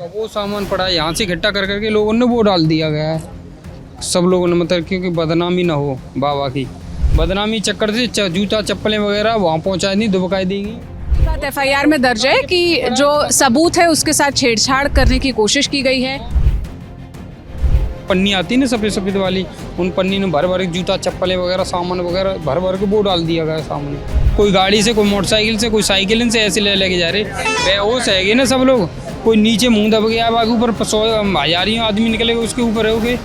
वो सामान पड़ा है यहाँ से इकट्ठा कर करके लोगों ने वो डाल दिया गया है। सब लोगों ने मतलब क्योंकि बदनामी ना हो बाबा की, बदनामी चक्कर से जूता चप्पलें वगैरह वहाँ पहुँचाई नहीं दुबकाई दी गई। बात एफआईआर में दर्ज है कि जो सबूत है उसके साथ छेड़छाड़ करने की कोशिश की गई है। पन्नी आती ना सफ़ेद सफ़ेद वाली, उन पन्नी ने भर भर के जूता चप्पलें वगैरह सामान वगैरह भर भर के वो डाल दिया गया सामने। कोई गाड़ी से, कोई मोटरसाइकिल से, कोई साइकिल से ऐसे ले लेके जा रहे। बेहोश है ना सब लोग, कोई नीचे मुंह दब गया, बाकी ऊपर 1,000 आदमी निकले उसके ऊपर हो गए।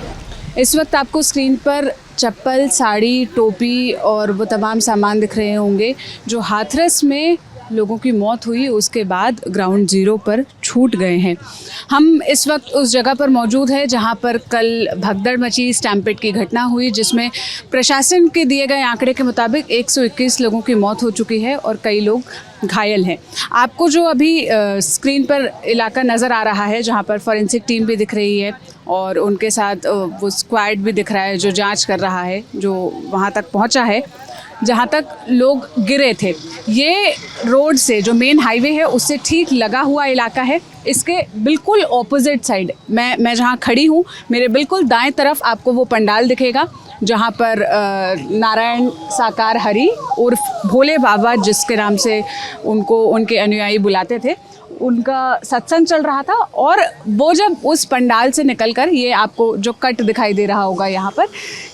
इस वक्त आपको स्क्रीन पर चप्पल, साड़ी, टोपी और वो तमाम सामान दिख रहे होंगे जो हाथरस में लोगों की मौत हुई उसके बाद ग्राउंड ज़ीरो पर छूट गए हैं। हम इस वक्त उस जगह पर मौजूद हैं जहां पर कल भगदड़ मची, स्टैम्पेड की घटना हुई जिसमें प्रशासन के दिए गए आंकड़े के मुताबिक 121 लोगों की मौत हो चुकी है और कई लोग घायल हैं। आपको जो अभी स्क्रीन पर इलाका नज़र आ रहा है जहां पर फॉरेंसिक टीम भी दिख रही है और उनके साथ वो स्क्वाड भी दिख रहा है जो जांच कर रहा है, जो वहां तक पहुंचा है जहाँ तक लोग गिरे थे। ये रोड से जो मेन हाईवे है उससे ठीक लगा हुआ इलाका है। इसके बिल्कुल ऑपोजिट साइड मैं जहाँ खड़ी हूँ, मेरे बिल्कुल दाएं तरफ आपको वो पंडाल दिखेगा जहाँ पर नारायण साकार हरि उर्फ भोले बाबा जिसके नाम से उनको उनके अनुयायी बुलाते थे, उनका सत्संग चल रहा था। और वो जब उस पंडाल से निकलकर, ये आपको जो कट दिखाई दे रहा होगा यहाँ पर,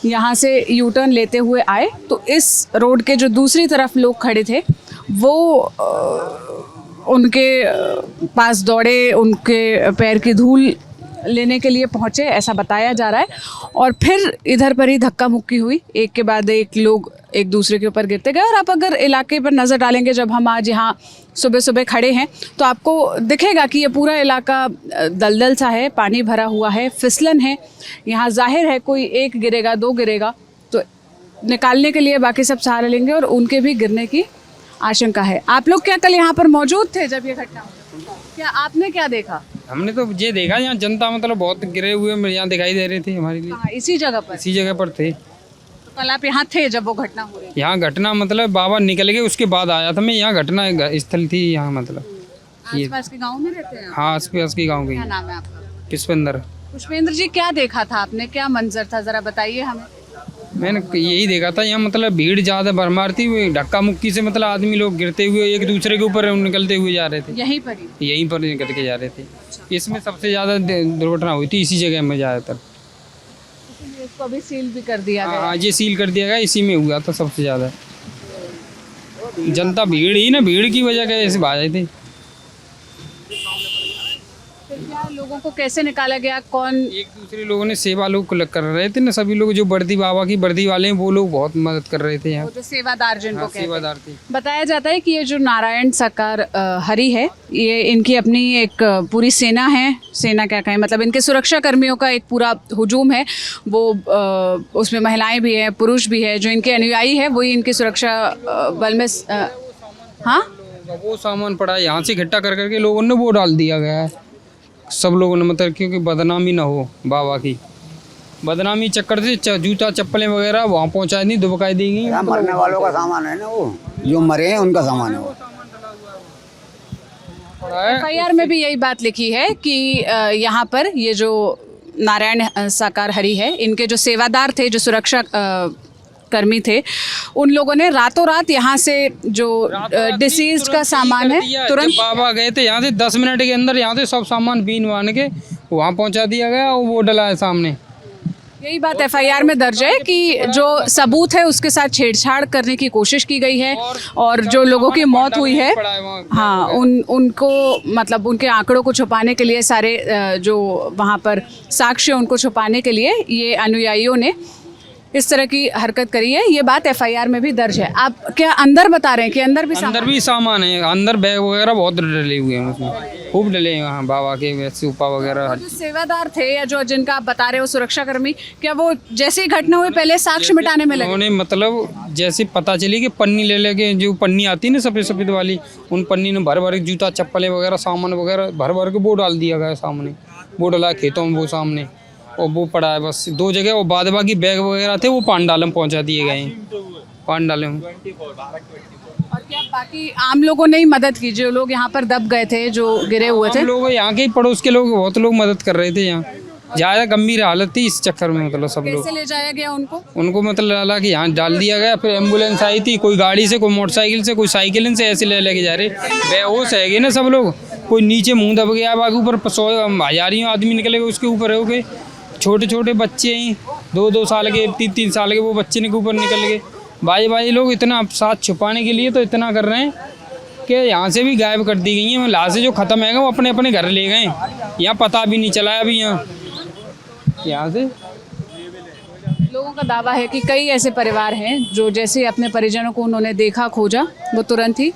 यहाँ से यू टर्न लेते हुए आए तो इस रोड के जो दूसरी तरफ लोग खड़े थे वो उनके पास दौड़े, उनके पैर की धूल लेने के लिए पहुँचे ऐसा बताया जा रहा है। और फिर इधर पर ही धक्का मुक्की हुई, एक के बाद एक लोग एक दूसरे के ऊपर गिरते गए। और आप अगर इलाके पर नज़र डालेंगे, जब हम आज यहाँ सुबह सुबह खड़े हैं तो आपको दिखेगा कि ये पूरा इलाका दलदल सा है, पानी भरा हुआ है, फिसलन है। यहाँ जाहिर है कोई एक गिरेगा, दो गिरेगा तो निकालने के लिए बाकी सब सहारा लेंगे और उनके भी गिरने की आशंका है। आप लोग क्या कल यहाँ पर मौजूद थे जब ये घटना हुई? क्या आपने क्या देखा? हमने तो ये देखा यहाँ जनता मतलब बहुत गिरे हुए यहाँ दिखाई दे रहे थे हमारे लिए। हाँ, इसी जगह पर? इसी जगह पर थे। तो कल आप यहाँ थे जब वो घटना हो रही थी? यहाँ घटना मतलब बाबा निकल गए उसके बाद आया था मैं, यहाँ घटना स्थल थी यहाँ मतलब। आसपास के गांव में रहते हैं? हाँ, आसपास के गाँव क्या गई। नाम है आपका? पुष्पेंद्र। पुष्पेंद्र जी, क्या देखा था आपने, क्या मंजर था, जरा बताइए हमें। मैंने यही देखा था यहाँ मतलब भीड़ ज़्यादा भरमार थी, धक्का मुक्की से मतलब आदमी लोग गिरते हुए एक दूसरे के ऊपर निकलते हुए जा रहे थे। यहीं पर ही? यहीं पर निकल के जा रहे थे। इसमें सबसे ज़्यादा दुर्घटना हुई थी इसी जगह में ज़्यादातर। इसको अभी सील भी कर दिया गया। हाँ, ये सील कर दिया गया, इसी में हुआ था सबसे ज़्यादा। जनता भीड़ ही ना, भीड़ की वजह से ऐसे भाग थे। फिर क्या लोगों को कैसे निकाला गया? कौन? एक दूसरे लोगों ने सेवा लोग कर रहे थे ना, सभी लोग जो वर्दी बाबा की वर्दी वाले हैं वो लोग बहुत मदद कर रहे थे यहाँ। वो जो सेवादार जिनको कहते हैं। सेवादार थे। बताया जाता है कि ये जो नारायण साकार हरि है, ये इनकी अपनी एक पूरी सेना है। सेना क्या कहें, मतलब इनके सुरक्षा कर्मियों का एक पूरा हुजूम है। वो उसमें महिलाएं भी हैं, पुरुष भी है, जो इनके अनुयायी है वही इनकी सुरक्षा बल में। हाँ, वो सामान पड़ा है यहाँ से इकट्ठा कर करके लोगों ने वो डाल दिया गया है। सब लोगों ने मतलब क्योंकि बदनामी ना हो बाबा की, बदनामी चक्कर से जूता चप्पलें वगैरह वहाँ पहुँचाई नहीं दुबकाई दी गई। मरने वालों का सामान है ना, वो जो मरे हैं उनका सामान है वो। एफआईआर में भी यही बात लिखी है कि यहाँ पर ये जो नारायण साकार हरि है, इनके जो सेवादार थे, जो सुरक्षा कर्मी थे, उन लोगों ने रातों रात यहाँ से जो डिसीज का सामान है तुरंत बाबा गए थे यहाँ से 10 मिनट के अंदर यहाँ से सब सामान बीन बान के वहाँ पहुँचा दिया गया और वो डला है सामने। यही बात एफआईआर में दर्ज है कि जो सबूत है उसके साथ छेड़छाड़ करने की कोशिश की गई है और जो लोगों की मौत हुई है, हाँ, उनको मतलब उनके आंकड़ों को छुपाने के लिए, सारे जो वहाँ पर साक्ष्य उनको छुपाने के लिए ये अनुयायियों ने इस तरह की हरकत करी है। ये बात एफआईआर में भी दर्ज है। आप क्या अंदर बता रहे हैं कि अंदर भी सामान है? अंदर बैग वगैरह बहुत डले हुए हैं, उसमें खूब डले हैं वहाँ बाबा के सूपा वगैरह। जो सेवादार थे या जो जिनका आप बता रहे हो सुरक्षा कर्मी, क्या वो जैसे ही घटना हुई पहले साक्ष्य मिटाने में लगे? उन्होंने मतलब जैसे पता चली कि पन्नी ले लेके, जो पन्नी आती है ना सफ़ेद सफ़ेद वाली, उन पन्नी ने भर भर जूता चप्पलें वगैरह सामान वगैरह भर भर के वो डाल दिया गया सामने। वो डला खेतों में वो सामने, और वो पड़ा है बस 2 जगह। और बाद बाकी बैग वगैरह थे वो पांडाल में पहुंचा दिए गए हैं, पांडाल में। और क्या बाकी आम लोगों ने ही मदद की, जो लोग यहाँ पर दब गए थे, जो गिरे हुए थे? हम लोग यहाँ के ही पड़ोस के लोग, बहुत लोग मदद कर रहे थे। यहाँ ज़्यादा गंभीर हालत थी इस चक्कर में, मतलब सब लोग, कैसे ले जाया गया उनको? उनको मतलब लगा कि यहाँ डाल दिया गया। फिर एम्बुलेंस आई थी, कोई गाड़ी से, कोई मोटरसाइकिल से, कोई साइकिल से, ऐसे लेके जा रहे। बेहोश है गए ना सब लोग, कोई नीचे मुंह दब गया, बाकी ऊपर 100 आदमी निकले गए उसके ऊपर हो गए। छोटे छोटे बच्चे हैं, 2-2 साल के, 3-3 साल के, वो बच्चे के ऊपर निकल गए। भाई लोग इतना साथ छुपाने के लिए तो इतना कर रहे हैं कि यहाँ से भी गायब कर दी गई हैं लाशें। जो ख़त्म है वो अपने अपने घर ले गए, यहाँ पता भी नहीं चला अभी। यहाँ से लोगों का दावा है कि कई ऐसे परिवार हैं जो जैसे अपने परिजनों को उन्होंने देखा, खोजा, वो तुरंत ही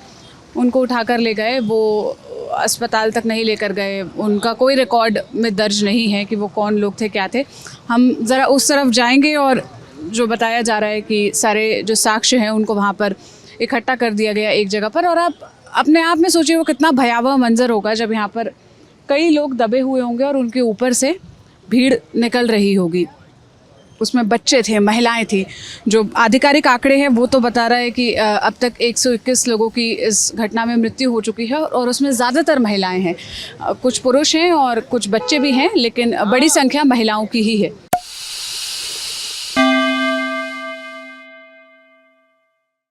उनको उठाकर ले गए, वो अस्पताल तक नहीं लेकर गए। उनका कोई रिकॉर्ड में दर्ज नहीं है कि वो कौन लोग थे, क्या थे। हम ज़रा उस तरफ जाएंगे और जो बताया जा रहा है कि सारे जो साक्ष्य हैं उनको वहाँ पर इकट्ठा कर दिया गया एक जगह पर। और आप अपने आप में सोचिए वो कितना भयावह मंजर होगा जब यहाँ पर कई लोग दबे हुए होंगे और उनके ऊपर से भीड़ निकल रही होगी। उसमें बच्चे थे, महिलाएं थी। जो आधिकारिक आंकड़े हैं वो तो बता रहा है कि अब तक 121 लोगों की इस घटना में मृत्यु हो चुकी है और उसमें ज़्यादातर महिलाएं हैं। कुछ पुरुष हैं और कुछ बच्चे भी हैं, लेकिन बड़ी संख्या महिलाओं की ही है।